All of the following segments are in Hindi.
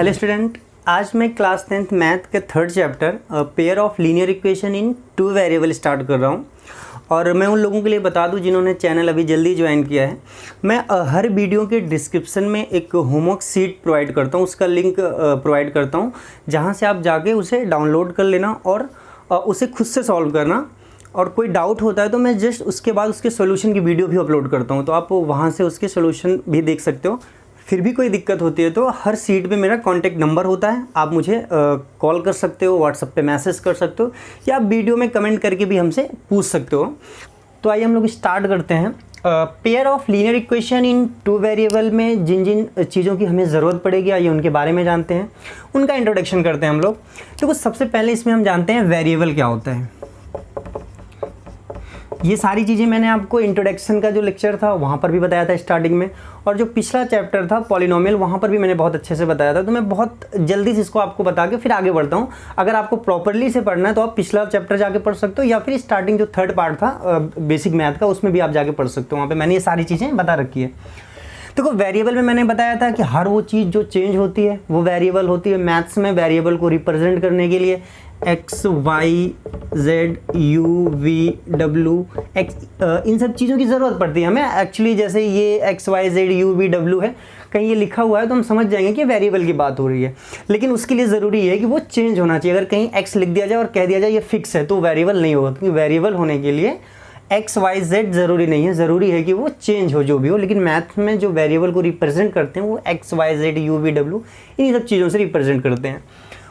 हेलो स्टूडेंट, आज मैं क्लास 10th मैथ के third chapter pair of linear equation in two variable start कर रहा हूँ। और मैं उन लोगों के लिए बता दूं जिन्होंने चैनल अभी जल्दी ज्वाइन किया है, मैं हर वीडियो के डिस्क्रिप्शन में एक होमवर्क शीट प्रोवाइड करता हूँ, उसका लिंक प्रोवाइड करता हूँ, जहाँ से आप जाके उसे डाउनलोड कर लेना और उसे खुद से सॉल्व करना। और कोई डाउट होता है तो मैं जस्ट उसके बाद उसके सोल्यूशन की वीडियो भी अपलोड करता हूँ, तो आप वहाँ से उसके सोल्यूशन भी देख सकते हो। फिर भी कोई दिक्कत होती है तो हर सीट पे मेरा कॉन्टैक्ट नंबर होता है, आप मुझे कॉल कर सकते हो, व्हाट्सएप पे मैसेज कर सकते हो, या आप वीडियो में कमेंट करके भी हमसे पूछ सकते हो। तो आइए हम लोग स्टार्ट करते हैं। Pair of linear equation in two variable में जिन जिन चीज़ों की हमें ज़रूरत पड़ेगी, आइए उनके बारे में जानते हैं, उनका इंट्रोडक्शन करते हैं हम लोग। तो सबसे पहले इसमें हम जानते हैं वेरिएबल क्या होता है। ये सारी चीज़ें मैंने आपको इंट्रोडक्शन का जो लेक्चर था वहाँ पर भी बताया था स्टार्टिंग में, और जो पिछला चैप्टर था पॉलिनोमियल वहाँ पर भी मैंने बहुत अच्छे से बताया था। तो मैं बहुत जल्दी से इसको आपको बता के फिर आगे बढ़ता हूँ। अगर आपको प्रॉपरली से पढ़ना है तो आप पिछला चैप्टर जाके पढ़ सकते हो, या फिर स्टार्टिंग जो थर्ड पार्ट था बेसिक मैथ का, उसमें भी आप जाके पढ़ सकते हो, वहाँ पर मैंने ये सारी चीज़ें बता रखी है। देखो वेरिएबल में मैंने बताया था कि हर वो चीज़ जो चेंज होती है वो वेरिएबल होती है। मैथ्स में वेरिएबल को रिप्रेजेंट करने के लिए X Y Z you we W X, इन सब चीज़ों की ज़रूरत पड़ती है हमें एक्चुअली। जैसे ये x Y Z you we डब्ल्यू है, कहीं ये लिखा हुआ है तो हम समझ जाएंगे कि वेरिएबल की बात हो रही है, लेकिन उसके लिए ज़रूरी है कि वो चेंज होना चाहिए। अगर कहीं एक्स लिख दिया जाए और कह दिया जाए ये फिक्स है तो वेरिएबल नहीं होगा, क्योंकि वेरिएबल होने के लिए एक्स वाई जेड ज़रूरी नहीं है, ज़रूरी है कि वो चेंज हो जो भी हो। लेकिन मैथ में जो वेरिएबल को रिप्रेजेंट करते हैं वो X Y Z you we W इन सब चीज़ों से रिप्रेजेंट करते हैं।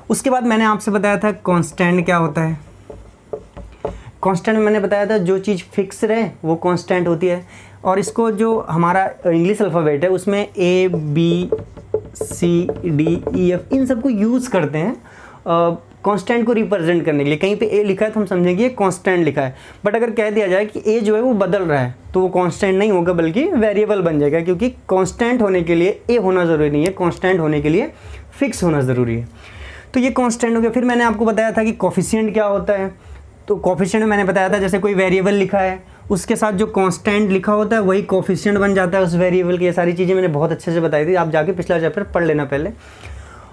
उसके बाद मैंने आपसे बताया था कांस्टेंट क्या होता है। कांस्टेंट में मैंने बताया था जो चीज़ फिक्स रहे वो कांस्टेंट होती है, और इसको जो हमारा इंग्लिश अल्फ़ाबेट है उसमें A B C D E F इन सबको यूज़ करते हैं कांस्टेंट को रिप्रेजेंट करने के लिए। कहीं पे ए लिखा है तो हम समझेंगे ये कांस्टेंट लिखा है, बट अगर कह दिया जाए कि ए जो है वो बदल रहा है तो वो कांस्टेंट नहीं होगा बल्कि वेरिएबल बन जाएगा, क्योंकि कांस्टेंट होने के लिए ए होना ज़रूरी नहीं है, कांस्टेंट होने के लिए फिक्स होना ज़रूरी है। तो ये कांस्टेंट हो गया। फिर मैंने आपको बताया था कि कोफिशिएंट क्या होता है। तो कोफिशिएंट में मैंने बताया था जैसे कोई वेरिएबल लिखा है उसके साथ जो कांस्टेंट लिखा होता है वही कोफिशिएंट बन जाता है उस वेरिएबल की। ये सारी चीज़ें मैंने बहुत अच्छे से बताई थी, आप जाके पिछला चैप्टर पढ़ लेना पहले।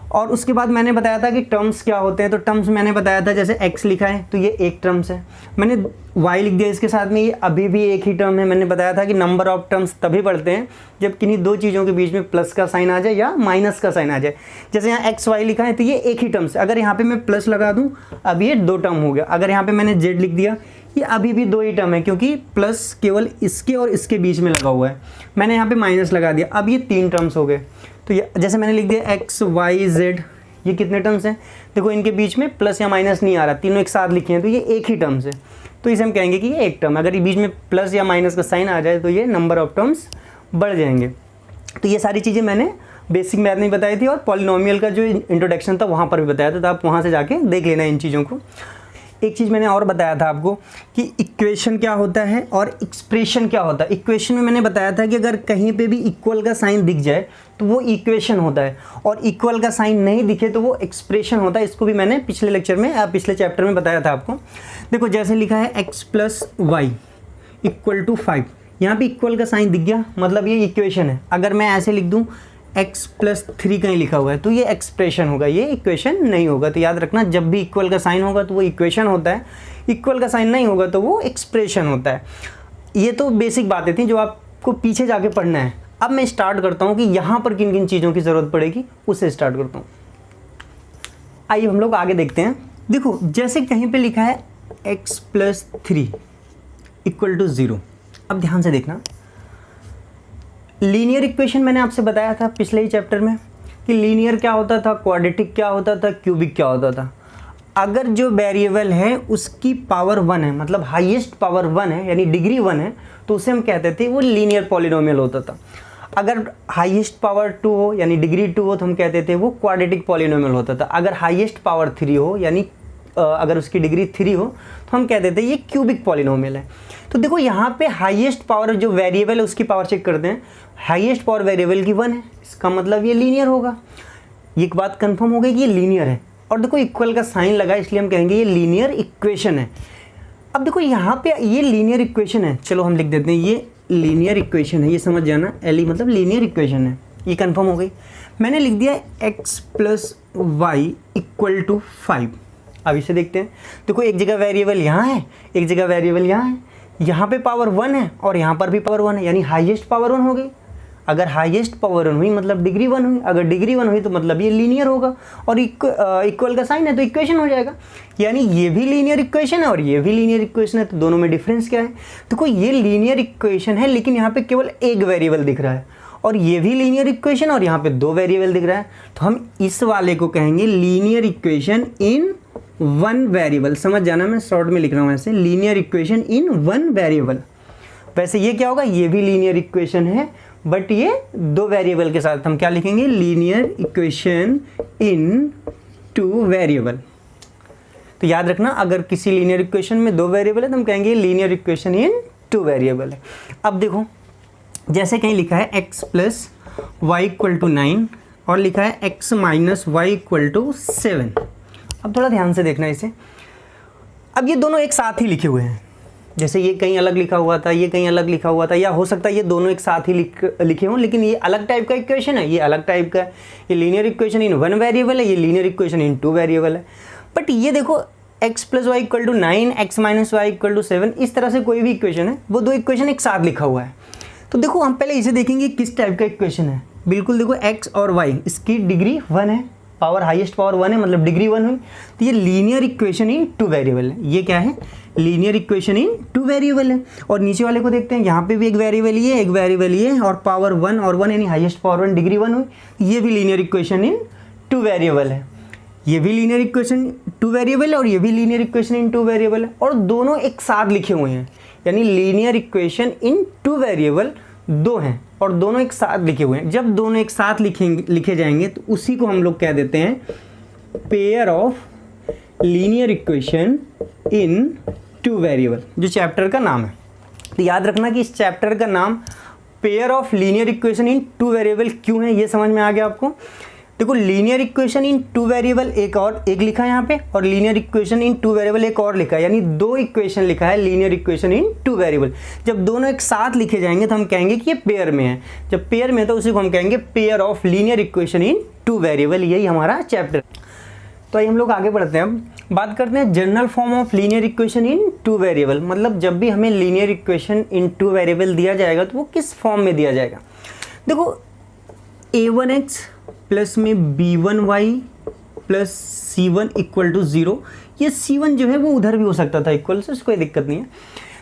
और उसके बाद मैंने बताया था कि टर्म्स क्या होते हैं। तो टर्म्स मैंने बताया था जैसे x लिखा है तो ये एक टर्म्स है, मैंने y लिख दिया इसके साथ में, ये अभी भी एक ही टर्म है। मैंने बताया था कि नंबर ऑफ टर्म्स तभी बढ़ते हैं जब किन्हीं दो चीज़ों के बीच में प्लस का साइन आ जाए या माइनस का साइन आ जाए। जैसे यहाँ एक्स वाई लिखा है तो ये एक ही टर्म्स है, अगर यहाँ पे मैं प्लस लगा दूँ अब ये दो टर्म हो गया। अगर यहाँ पे मैंने जेड लिख दिया ये अभी भी दो ही टर्म है, क्योंकि प्लस केवल इसके और इसके बीच में लगा हुआ है। मैंने यहाँ पे माइनस लगा दिया, अब ये तीन टर्म्स हो गए। तो ये जैसे मैंने लिख दिया एक्स वाई जेड, ये कितने टर्म्स हैं देखो, इनके बीच में प्लस या माइनस नहीं आ रहा, तीनों एक साथ लिखे हैं तो ये एक ही टर्म्स है। तो इसे हम कहेंगे कि ये एक टर्म। अगर ये बीच में प्लस या माइनस का साइन आ जाए तो ये नंबर ऑफ टर्म्स बढ़ जाएंगे। तो ये सारी चीज़ें मैंने बेसिक मैथ में बताई थी, और पॉलिनोमियल का जो इंट्रोडक्शन था वहाँ पर भी बताया था, तो आप वहाँ से जाके देख लेना इन चीज़ों को। एक चीज़ मैंने और बताया था आपको कि इक्वेशन क्या होता है और एक्सप्रेशन क्या होता है। इक्वेशन में मैंने बताया था कि अगर कहीं पे भी इक्वल का साइन दिख जाए तो वो इक्वेशन होता है, और इक्वल का साइन नहीं दिखे तो वो एक्सप्रेशन होता है। इसको भी मैंने पिछले लेक्चर में पिछले चैप्टर में बताया था आपको। देखो जैसे लिखा है x + y = 5, यहाँ पर इक्वल का साइन दिख गया मतलब ये इक्वेशन है। अगर मैं ऐसे लिख दूँ x + 3 कहीं लिखा हुआ है तो ये एक्सप्रेशन होगा, ये इक्वेशन नहीं होगा। तो याद रखना जब भी इक्वल का साइन होगा तो वो इक्वेशन होता है, इक्वल का साइन नहीं होगा तो वो एक्सप्रेशन होता है। ये तो बेसिक बातें थी जो आपको पीछे जाके पढ़ना है। अब मैं स्टार्ट करता हूँ कि यहाँ पर किन किन चीज़ों की ज़रूरत पड़ेगी, उससे स्टार्ट करता हूँ। आइए हम लोग आगे देखते हैं। देखो जैसे कहीं पर लिखा है x + 3 = 0। अब ध्यान से देखना, लीनियर इक्वेशन मैंने आपसे बताया था पिछले ही चैप्टर में कि लीनियर क्या होता था, क्वाड्रेटिक क्या होता था, क्यूबिक क्या होता था। अगर जो वेरिएबल है उसकी पावर 1 है, मतलब हाईएस्ट पावर 1 है यानी डिग्री 1 है, तो उसे हम कहते थे वो लीनियर पॉलिनोमियल होता था। अगर हाईएस्ट पावर 2 हो यानी डिग्री 2 हो तो हम कहते थे वो क्वाड्रेटिक पॉलिनोमियल होता था। अगर हाईएस्ट पावर 3 हो यानी अगर उसकी डिग्री 3 हो तो हम कहते थे ये क्यूबिक पॉलिनोमियल है। तो देखो यहाँ पे हाईएस्ट पावर जो वेरिएबल है उसकी पावर चेक करते हैं, हाईएस्ट पावर वेरिएबल की 1 है, इसका मतलब ये लीनियर होगा। ये एक बात कंफर्म हो गई कि ये लीनियर है। और देखो इक्वल का साइन लगा इसलिए हम कहेंगे ये लीनियर इक्वेशन है। अब देखो यहाँ पे ये लीनियर इक्वेशन है, चलो हम लिख देते हैं ये लीनियर इक्वेशन है, ये समझ जाना, एल मतलब लीनियर इक्वेशन है। ये कंफर्म हो गई। मैंने लिख दिया x plus y equal to 5। अब इसे देखते हैं। देखो एक जगह वेरिएबल यहाँ है, एक जगह वेरिएबल यहाँ है, यहाँ पे पावर 1 है और यहाँ पर भी पावर 1 है, यानी हाईएस्ट पावर 1 हो गई। अगर हाईएस्ट पावर 1 हुई मतलब डिग्री 1 हुई, अगर डिग्री 1 हुई तो मतलब ये लीनियर होगा, और इक्वल का साइन है तो इक्वेशन हो जाएगा। यानी ये भी लीनियर इक्वेशन है और ये भी लीनियर इक्वेशन है, तो दोनों में डिफरेंस क्या है? देखो ये लीनियर इक्वेशन है लेकिन यहाँ पे केवल एक वेरिएबल दिख रहा है, और ये भी लीनियर इक्वेशन और यहाँ पे 2 वेरिएबल दिख रहा है, तो हम इस वाले को कहेंगे लीनियर इक्वेशन इन 1 वेरिएबल। समझ जाना, मैं शॉर्ट में लिख रहा हूँ ऐसे, लीनियर इक्वेशन इन 1 वेरिएबल। वैसे ये क्या होगा, ये भी लीनियर इक्वेशन है बट ये 2 वेरिएबल के साथ, हम क्या लिखेंगे, लीनियर इक्वेशन इन 2 वेरिएबल। तो याद रखना, अगर किसी लीनियर इक्वेशन में 2 वेरिएबल है तो हम कहेंगे लीनियर इक्वेशन इन 2 वेरिएबल है। अब देखो जैसे कहीं लिखा है x plus y equal to 9 और लिखा है x minus y equal to 7। अब थोड़ा ध्यान से देखना इसे। अब ये दोनों एक साथ ही लिखे हुए हैं, जैसे ये कहीं अलग लिखा हुआ था, ये कहीं अलग लिखा हुआ था, या हो सकता है ये दोनों एक साथ ही लिखे हों, लेकिन ये अलग टाइप का इक्वेशन है, ये अलग टाइप का है। ये लीनियर इक्वेशन इन 1 वेरिएबल है, ये लीनियर इक्वेशन इन 2 वेरिएबल है। बट ये देखो x plus y equal to 9, x minus y equal to 7, इस तरह से कोई भी इक्वेशन है, वो 2 इक्वेशन एक साथ लिखा हुआ है। तो देखो हम पहले इसे देखेंगे किस टाइप का इक्वेशन है। बिल्कुल देखो x और y, इसकी डिग्री 1 है, पावर हाईएस्ट पावर 1 है, मतलब डिग्री 1 हुई, तो ये लीनियर इक्वेशन इन 2 वेरिएबल है। ये क्या है, लीनियर इक्वेशन इन 2 वेरिएबल है। और नीचे वाले को देखते हैं, यहाँ पे भी एक वेरिएबल ये, एक वेरिएबल ये, और पावर 1 और 1 यानी हाईएस्ट पावर 1 डिग्री 1 हुई, ये भी लीनियर इक्वेशन इन 2 वेरिएबल है। ये भी लीनियर इक्वेशन 2 वेरिएबल है और ये भी लीनियर इक्वेशन इन 2 वेरिएबल है, और दोनों एक साथ लिखे हुए हैं, यानी लीनियर इक्वेशन इन 2 वेरिएबल 2 हैं और दोनों एक साथ लिखे हुए हैं। जब दोनों एक साथ लिखे जाएंगे तो उसी को हम लोग कह देते हैं pair of linear equation in 2 variable, जो चैप्टर का नाम है। तो याद रखना कि इस चैप्टर का नाम pair of linear equation in 2 variable क्यों है, ये समझ में आ गया आपको। देखो लीनियर इक्वेशन इन 2 वेरिएबल एक लिखा है यहाँ पे, और लीनियर इक्वेशन इन 2 वेरिएबल एक और लिखा है, यानी 2 इक्वेशन लिखा है लीनियर इक्वेशन इन 2 वेरिएबल। जब दोनों एक साथ लिखे जाएंगे तो हम कहेंगे कि ये पेयर में है। जब पेयर में है तो उसी को हम कहेंगे pair of linear equation in 2 variable. यही हमारा चैप्टर। तो आइए हम लोग आगे बढ़ते हैं। अब बात करते हैं general form of linear equation in 2 variable. मतलब जब भी हमें लीनियर इक्वेशन इन 2 वेरिएबल दिया जाएगा तो वो किस फॉर्म में दिया जाएगा। देखो a1x प्लस में b1y plus c1 equal to 0, ये c1 जो है वो उधर भी हो सकता था इक्वल से, कोई दिक्कत नहीं है।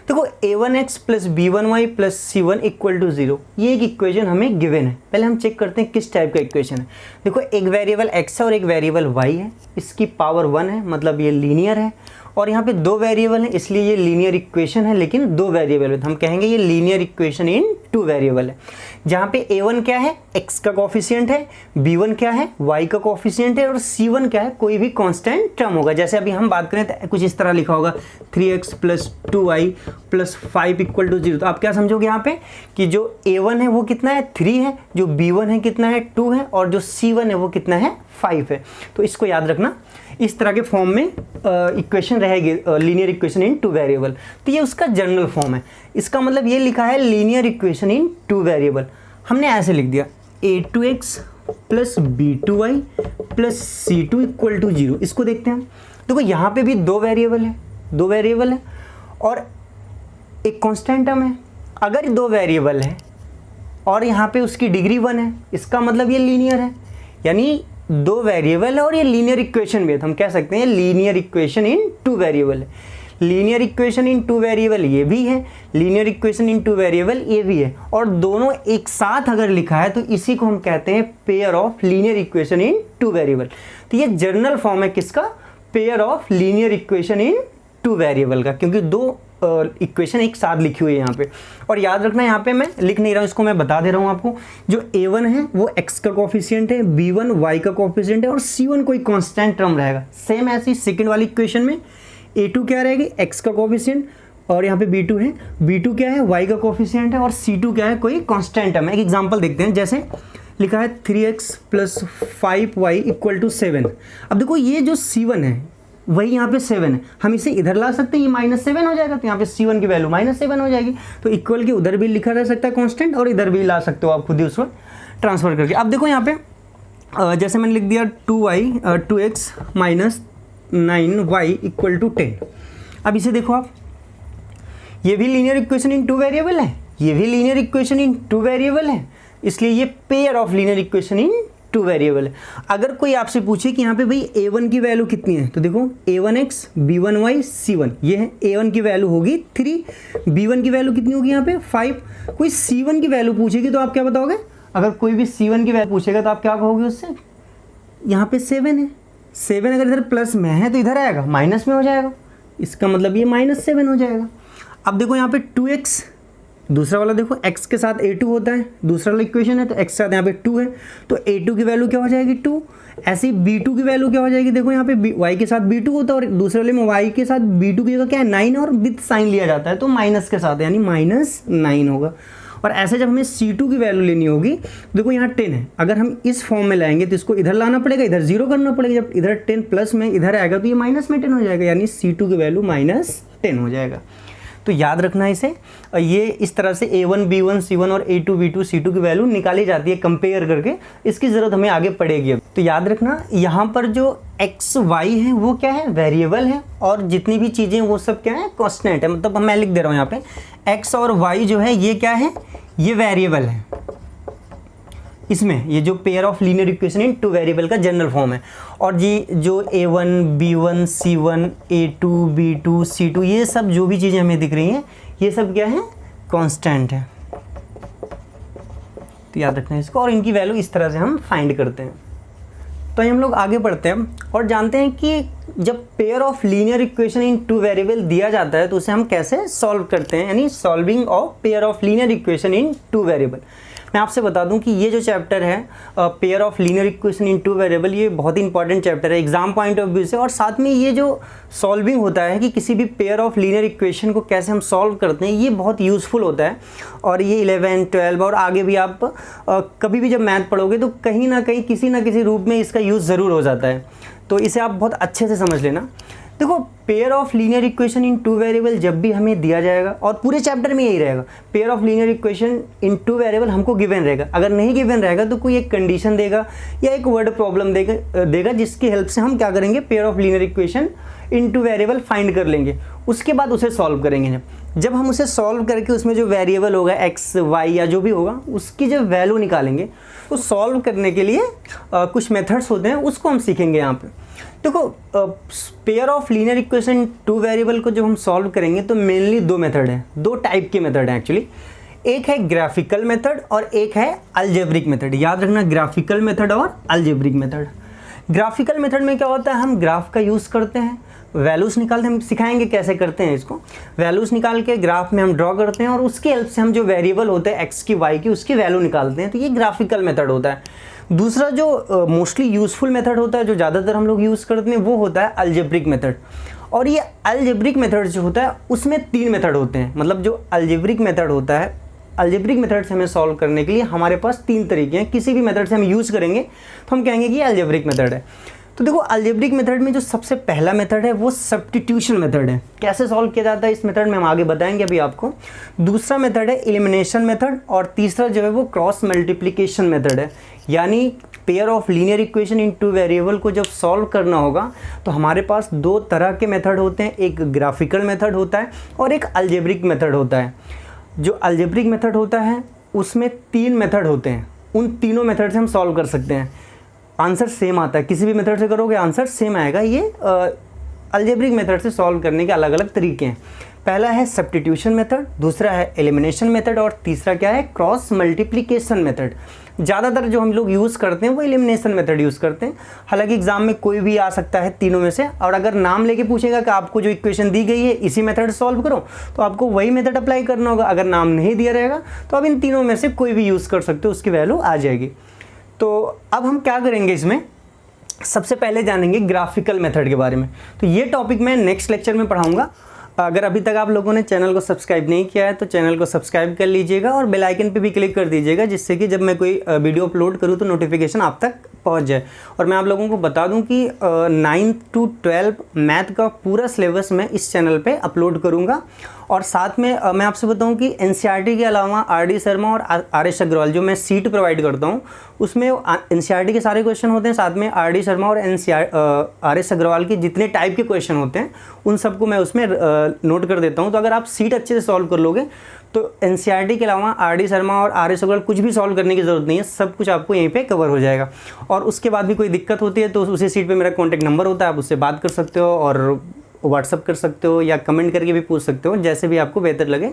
देखो a1x plus b1y plus c1 equal to 0, ये एक इक्वेशन हमें गिवन है। पहले हम चेक करते हैं किस टाइप का इक्वेशन है। देखो एक वेरिएबल x है और एक वेरिएबल y है, इसकी पावर 1 है, मतलब ये लीनियर है, और यहाँ पे 2 वेरिएबल हैं, इसलिए ये लीनियर इक्वेशन है लेकिन 2 वेरिएबल है, तो हम कहेंगे ये लीनियर इक्वेशन इन 2 वेरिएबल है। जहाँ पे a1 क्या है, x का कोफिशिएंट है, b1 क्या है, y का कोफिशिएंट है, और c1 क्या है, कोई भी कांस्टेंट टर्म होगा। जैसे अभी हम बात करें तो कुछ इस तरह लिखा होगा 3x plus 2y plus 5 equal to 0। तो आप क्या समझोगे यहाँ पे कि जो a1 है वो कितना है, 3 है, जो b1 है कितना है, 2 है, और जो c1 है वो कितना है, 5 है। तो इसको याद रखना, इस तरह के फॉर्म में इक्वेशन रहेगी लीनियर इक्वेशन इन 2 वेरिएबल। तो ये उसका जनरल फॉर्म है। इसका मतलब ये लिखा है लीनियर इक्वेशन इन 2 वेरिएबल। हमने ऐसे लिख दिया a2x plus b2y plus c2 equal to 0। इसको देखते हैं। देखो यहाँ पे भी 2 वेरिएबल है और एक कांस्टेंट टर्म है। अगर 2 वेरिएबल है और यहाँ पे उसकी डिग्री 1 है, इसका मतलब ये लीनियर है, यानी 2 वेरिएबल है और ये लीनियर इक्वेशन भी है, तो हम कह सकते हैं लीनियर इक्वेशन इन 2 वेरिएबल है। लीनियर इक्वेशन इन 2 वेरिएबल ये भी है, लीनियर इक्वेशन इन 2 वेरिएबल ये भी है, और दोनों एक साथ अगर लिखा है तो इसी को हम कहते हैं pair of linear equation in 2 variable. तो ये जनरल फॉर्म है किसका, pair of linear equation in 2 variable का, क्योंकि 2 इक्वेशन एक साथ लिखी हुई है यहाँ पे। और याद रखना यहाँ पे मैं लिख नहीं रहा हूँ, इसको मैं बता दे रहा हूँ आपको। जो a1 है वो x का कोफिशिएंट है, b1 y का कोफिशिएंट है, और c1 कोई कांस्टेंट टर्म रहेगा। सेम ऐसी सेकंड वाली इक्वेशन में a2 क्या रहेगी, x का कोफिशिएंट, और यहाँ पे b2 है, b2 क्या है, y का कोफिशिएंट है, और c2 क्या है, कोई कांस्टेंट टर्म है। एक एग्जाम्पल देखते हैं। जैसे लिखा है 3x plus 5y equal to 7। अब देखो ये जो c1 है वही यहाँ पे 7 है, हम इसे इधर ला सकते हैं, ये -7 हो जाएगा, तो यहाँ पे C1 की वैल्यू -7 हो जाएगी। तो इक्वल के उधर भी लिखा रह सकता है कांस्टेंट, और इधर भी ला सकते हो आप खुद ही उसको ट्रांसफर करके। अब देखो यहाँ पे जैसे मैंने लिख दिया 2x - 9y = 10। अब इसे देखो आप, ये भी लीनियर इक्वेशन इन 2 वेरिएबल है, ये भी लीनियर इक्वेशन इन 2 वेरिएबल है, इसलिए ये pair of linear equation in 2 variable है। अगर कोई आपसे पूछे कि यहाँ पे भाई a1 की वैल्यू कितनी है, तो देखो a1x b1y c1, ये है a1 की वैल्यू होगी 3, b1 की वैल्यू कितनी होगी यहाँ पे 5। कोई c1 की वैल्यू पूछेगी तो आप क्या बताओगे? अगर कोई भी c1 की वैल्यू पूछेगा तो आप क्या कहोगे उससे? यहाँ पे 7 है, 7 अगर इधर प्लस में है तो इधर आएगा माइनस में हो जाएगा, इसका मतलब ये -7 हो जाएगा। अब देखो यहाँ पे 2x, दूसरा वाला देखो x के साथ a2 होता है, दूसरा वाला इक्वेशन है, तो x के साथ यहाँ पे 2 है, तो a2 की वैल्यू क्या हो जाएगी 2। ऐसे ही b2 की वैल्यू क्या हो जाएगी, देखो यहाँ पे y के साथ b2 होता है, और दूसरे वाले में y के साथ b2 की जगह क्या है 9, और विद साइन लिया जाता है तो माइनस के साथ, यानी -9 होगा। और ऐसे जब हमें C2 की वैल्यू लेनी होगी, देखो यहाँ 10 है, अगर हम इस फॉर्म में लाएंगे तो इसको इधर लाना पड़ेगा, इधर 0 करना पड़ेगा, जब इधर 10 प्लस में इधर आएगा तो ये -10 हो जाएगा, यानी C2 की वैल्यू -10 हो जाएगा। तो याद रखना इसे, ये इस तरह से a1 b1 c1 और a2 b2 c2 की वैल्यू निकाली जाती है कंपेयर करके, इसकी ज़रूरत हमें आगे पड़ेगी अब। तो याद रखना यहाँ पर जो x y है वो क्या है, वेरिएबल है, और जितनी भी चीज़ें वो सब क्या है, कांस्टेंट है। मतलब मैं लिख दे रहा हूँ यहाँ पे x और y जो है ये क्या है, ये वेरिएबल है। इसमें ये जो pair of linear equation in 2 variable का जनरल फॉर्म है, और ये जो a1 b1 c1 a2 b2 c2 ये सब जो भी चीज़ें हमें दिख रही हैं ये सब क्या है, कांस्टेंट है। तो याद रखना है इसको, और इनकी वैल्यू इस तरह से हम फाइंड करते हैं। तो हम लोग आगे बढ़ते हैं और जानते हैं कि जब pair of linear equation in 2 variable दिया जाता है तो उसे हम कैसे सॉल्व करते हैं, यानी solving of pair of linear equation in 2 variable. मैं आपसे बता दूं कि ये जो चैप्टर है pair of linear equation in 2 variable, ये बहुत ही इंपॉर्टेंट चैप्टर है एग्जाम पॉइंट ऑफ व्यू से, और साथ में ये जो सॉल्विंग होता है कि किसी भी पेयर ऑफ लीनियर इक्वेशन को कैसे हम सॉल्व करते हैं, ये बहुत यूज़फुल होता है। और ये 11, 12 और आगे भी आप कभी भी जब मैथ पढ़ोगे तो कहीं ना कहीं किसी ना किसी रूप में इसका यूज़ ज़रूर हो जाता है, तो इसे आप बहुत अच्छे से समझ लेना। देखो pair of linear equation in 2 variable जब भी हमें दिया जाएगा, और पूरे चैप्टर में यही रहेगा, pair of linear equation in 2 variable हमको गिवन रहेगा। अगर नहीं गिवन रहेगा तो कोई एक कंडीशन देगा या एक वर्ड प्रॉब्लम देगा जिसकी हेल्प से हम क्या करेंगे, pair of linear equation in 2 variable find कर लेंगे। उसके बाद उसे सॉल्व करेंगे। जब हम उसे सॉल्व करके उसमें जो वेरिएबल होगा x y या जो भी होगा उसकी जब वैल्यू निकालेंगे, तो सॉल्व करने के लिए कुछ मेथड्स होते हैं, उसको हम सीखेंगे यहाँ पे। देखो pair of linear equation 2 variable को जब हम सॉल्व करेंगे तो मेनली 2 मेथड हैं, 2 टाइप के मेथड हैं एक्चुअली। एक है ग्राफिकल मेथड और एक है अलजेब्रिक मेथड। याद रखना, ग्राफिकल मेथड और अलजेब्रिक मेथड। ग्राफिकल मेथड में क्या होता है, हम ग्राफ का यूज़ करते हैं, वैल्यूज़ निकालते हैं, हम सिखाएंगे कैसे करते हैं इसको। वैल्यूज़ निकाल के ग्राफ में हम ड्रॉ करते हैं और उसकी हेल्प से हम जो वेरिएबल होते हैं x की y की उसकी वैल्यू निकालते हैं, तो ये ग्राफिकल मेथड होता है। दूसरा जो मोस्टली यूज़फुल मेथड होता है, जो ज़्यादातर हम लोग यूज़ करते हैं, वो होता है अलजेब्रिक मेथड। और ये अलजेब्रिक मेथड जो होता है उसमें 3 मेथड होते हैं। मतलब जो अलजेब्रिक मेथड होता है, अलजेब्रिक मेथड से हमें सॉल्व करने के लिए हमारे पास 3 तरीके हैं। किसी भी मेथड से हम यूज़ करेंगे तो हम कहेंगे कि ये अलजेब्रिक मेथड है। तो देखो अलजेब्रिक मेथड में जो सबसे पहला मेथड है वो सब्स्टिट्यूशन मेथड है। कैसे सॉल्व किया जाता है इस मेथड में हम आगे बताएंगे अभी आपको। दूसरा मेथड है एलिमिनेशन मेथड, और तीसरा जो है वो क्रॉस मल्टीप्लिकेशन मेथड है। यानी pair of linear equation in 2 variable को जब सॉल्व करना होगा तो हमारे पास 2 तरह के मेथड होते हैं, एक ग्राफिकल मेथड होता है और एक अलजेब्रिक मेथड होता है। जो अलजेब्रिक मेथड होता है उसमें 3 मेथड होते हैं, उन तीनों मेथड से हम सॉल्व कर सकते हैं। आंसर सेम आता है, किसी भी मेथड से करोगे आंसर सेम आएगा। ये अलजेब्रिक मेथड से सॉल्व करने के अलग अलग तरीके हैं। पहला है सब्स्टिट्यूशन मेथड, दूसरा है एलिमिनेशन मेथड और तीसरा क्या है, क्रॉस मल्टीप्लिकेशन मेथड। ज़्यादातर जो हम लोग यूज़ करते हैं वो एलिमिनेशन मेथड यूज़ करते हैं। हालांकि एग्जाम में कोई भी आ सकता है तीनों में से, और अगर नाम लेके पूछेगा कि आपको जो इक्वेशन दी गई है इसी मेथड से सॉल्व करो, तो आपको वही मेथड अप्लाई करना होगा। अगर नाम नहीं दिया रहेगा तो आप इन तीनों में से कोई भी यूज़ कर सकते हो, उसकी वैल्यू आ जाएगी। तो अब हम क्या करेंगे, इसमें सबसे पहले जानेंगे ग्राफिकल मेथड के बारे में। तो ये टॉपिक मैं नेक्स्ट लेक्चर में पढ़ाऊंगा। अगर अभी तक आप लोगों ने चैनल को सब्सक्राइब नहीं किया है तो चैनल को सब्सक्राइब कर लीजिएगा और बेल आइकन पे भी क्लिक कर दीजिएगा, जिससे कि जब मैं कोई वीडियो अपलोड करूँ तो नोटिफिकेशन आप तक पहुंच जाए। और मैं आप लोगों को बता दूं कि 9th to 12 मैथ का पूरा सिलेबस मैं इस चैनल पे अपलोड करूंगा। और साथ में मैं आपसे बताऊं कि एनसीईआरटी के अलावा आरडी शर्मा और आरएस अग्रवाल जो मैं सीट प्रोवाइड करता हूं उसमें एनसीईआरटी के सारे क्वेश्चन होते हैं, साथ में आरडी शर्मा और आरएस अग्रवाल के जितने टाइप के क्वेश्चन होते हैं उन सबको मैं उसमें नोट कर देता हूं। तो अगर आप सीट अच्छे से सॉल्व कर लोगे तो एनसीईआरटी के अलावा आरडी शर्मा और आरएस अग्रवाल कुछ भी सॉल्व करने की ज़रूरत नहीं है, सब कुछ आपको यहीं पे कवर हो जाएगा। और उसके बाद भी कोई दिक्कत होती है तो उसी सीट पे मेरा कॉन्टैक्ट नंबर होता है, आप उससे बात कर सकते हो और व्हाट्सअप कर सकते हो या कमेंट करके भी पूछ सकते हो, जैसे भी आपको बेहतर लगे